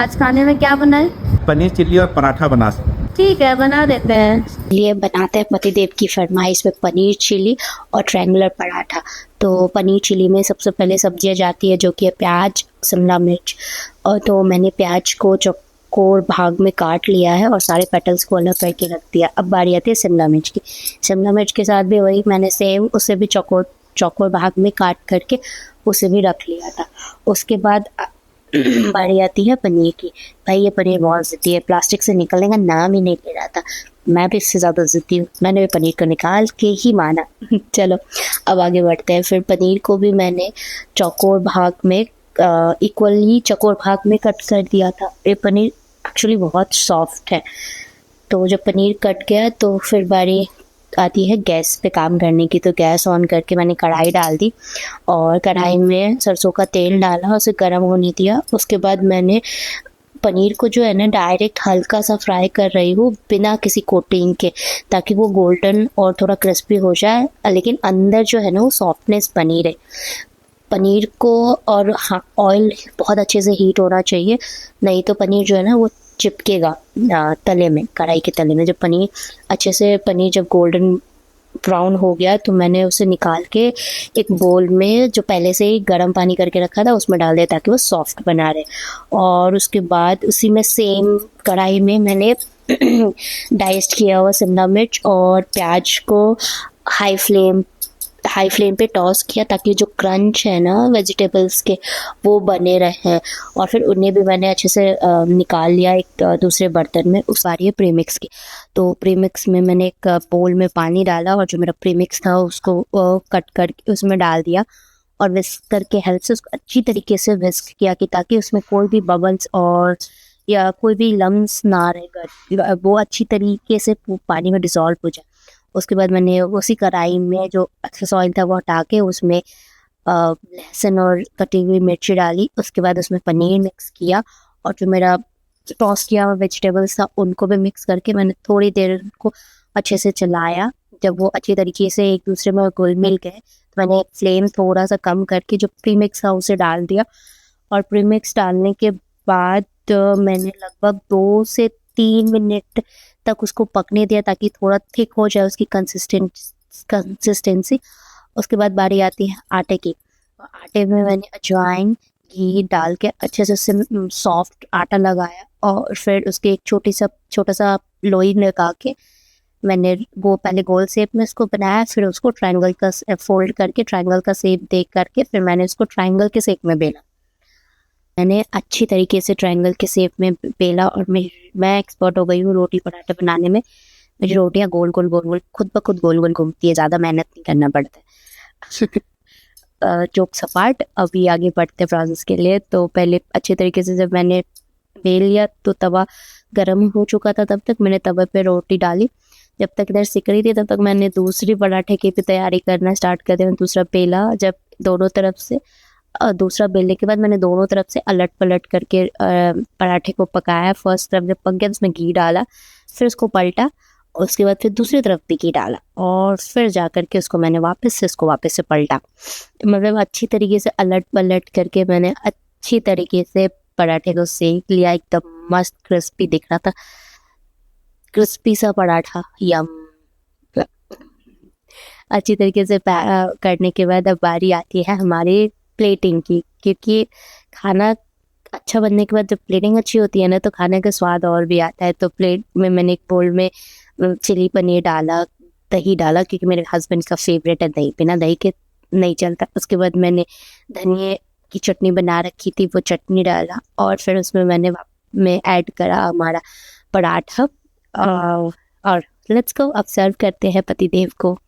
आज खाने में क्या बनाए? पनीर चिल्ली और पराठा बना सकते। ठीक है, बना देते हैं। लिए बनाते हैं पतिदेव की फरमाइश पे पनीर चिली और ट्रायंगुलर पराठा। तो पनीर चिली में सबसे पहले सब्जियां जाती है जो कि है प्याज, शिमला मिर्च। और तो मैंने प्याज को चौकोर भाग में काट लिया है और सारे पेटल्स को अलग करके रख दिया। अब बारी आती है शिमला मिर्च की। शिमला मिर्च के साथ भी वही मैंने सेम उसे भी चौकोर चौकोर भाग में काट करके उसे भी रख लिया था। उसके बाद बारी आती है पनीर की। भाई ये पनीर बहुत ज़िद्दी है, प्लास्टिक से निकलने का नाम ही नहीं ले रहा था। मैं भी इससे ज़्यादा ज़िद्दी हूँ, मैंने भी पनीर को निकाल के ही माना। चलो अब आगे बढ़ते हैं। फिर पनीर को भी मैंने चौकोर भाग में इक्वली चौकोर भाग में कट कर दिया था। ये पनीर एक्चुअली बहुत सॉफ्ट है। तो जब पनीर कट गया तो फिर बारी आती है गैस पे काम करने की। तो गैस ऑन करके मैंने कढ़ाई डाल दी और कढ़ाई में सरसों का तेल डाला, उसे गर्म होने दिया। उसके बाद मैंने पनीर को जो है ना डायरेक्ट हल्का सा फ्राई कर रही हूँ बिना किसी कोटिंग के, ताकि वो गोल्डन और थोड़ा क्रिस्पी हो जाए, लेकिन अंदर जो है ना वो सॉफ्टनेस बनी रहे। पनीर को और हाँ, ऑयल बहुत अच्छे से हीट होना चाहिए, नहीं तो पनीर जो है ना वो चिपकेगा तले में, कढ़ाई के तले में। जब पनीर जब गोल्डन ब्राउन हो गया तो मैंने उसे निकाल के एक बोल में जो पहले से ही गर्म पानी करके रखा था उसमें डाल दिया ताकि वो सॉफ्ट बना रहे। और उसके बाद उसी में सेम कढ़ाई में मैंने डाइस्ड किया हुआ शिमला मिर्च और प्याज को हाई फ्लेम पे टॉस किया ताकि जो क्रंच है ना वेजिटेबल्स के वो बने रहें। और फिर उन्हें भी मैंने अच्छे से निकाल लिया एक दूसरे बर्तन में। उस बारी है प्रीमिक्स की। तो प्रीमिक्स में मैंने एक बोल में पानी डाला और जो मेरा प्रीमिक्स था उसको कट करके उसमें डाल दिया और विस्कर के हेल्प से उसको अच्छी तरीके से विस्क किया कि ताकि उसमें कोई भी बबल्स और या कोई भी लम्स ना रहे, वो अच्छी तरीके से पानी में डिज़ोल्व हो जाए। उसके बाद मैंने उसी कढ़ाई में जो एक्सेस ऑयल था वो हटा के उसमें लहसुन और कटी हुई मिर्ची डाली। उसके बाद उसमें पनीर मिक्स किया और जो मेरा टॉस किया हुआ वेजिटेबल्स था उनको भी मिक्स करके मैंने थोड़ी देर उनको अच्छे से चलाया। जब वो अच्छी तरीके से एक दूसरे में घुल मिल गए तो मैंने फ्लेम थोड़ा सा कम करके जो प्रीमिक्स था उसे डाल दिया। और प्रीमिक्स डालने के बाद मैंने लगभग 2 से 3 मिनट तक उसको पकने दिया ताकि थोड़ा थिक हो जाए उसकी कंसिस्टेंसी। उसके बाद बारी आती है आटे की। आटे में मैंने अजवाइन घी डाल के अच्छे से सॉफ्ट आटा लगाया और फिर उसके एक छोटा सा लोई लगा के मैंने वो पहले गोल शेप में उसको बनाया, फिर उसको ट्रायंगल का फोल्ड करके ट्रायंगल का शेप दे करके फिर मैंने उसको ट्रायंगल के शेप में बेला। मैंने अच्छी तरीके से ट्रायंगल के शेप में बेला और मैं एक्सपर्ट हो गई हूँ रोटी पराठे बनाने में। मेरी रोटियाँ गोल गोल खुद ब खुद गोल गोल घूमती है, ज़्यादा मेहनत नहीं करना पड़ता है। जोक सपाट, अभी आगे बढ़ते प्रोसेस के लिए। तो पहले अच्छे तरीके से जब मैंने बेल लिया तो तवा गर्म हो चुका था, तब तक मैंने तवे पे रोटी डाली। जब तक इधर सिक रही थी तब तक मैंने दूसरी पराठे की भी तैयारी करना स्टार्ट कर दिया। दूसरा बेला जब दोनों तरफ से दूसरा बेलने के बाद मैंने दोनों तरफ से अलट पलट करके पराठे को पकाया। फर्स्ट तरफ जब पक गया उसमें घी डाला, फिर उसको पलटा, उसके बाद फिर दूसरी तरफ भी घी डाला और फिर जा कर के उसको मैंने वापस से पलटा। मतलब अच्छी तरीके से अलट पलट करके मैंने अच्छी तरीके से पराठे को सेक लिया। एकदम मस्त क्रिस्पी दिख रहा था, क्रिस्पी सा पराठा, यम। अच्छी तरीके से करने के बाद अब बारी आती है हमारी प्लेटिंग की, क्योंकि खाना अच्छा बनने के बाद जब प्लेटिंग अच्छी होती है ना तो खाने का स्वाद और भी आता है। तो प्लेट में मैंने एक बोल में चिली पनीर डाला, दही डाला क्योंकि मेरे हस्बैंड का फेवरेट है दही, बिना दही के नहीं चलता। उसके बाद मैंने धनिए की चटनी बना रखी थी, वो चटनी डाला और फिर उसमें मैं ऐड करा हमारा पराठा और लेट्स गो अब सर्व करते हैं पतिदेव को।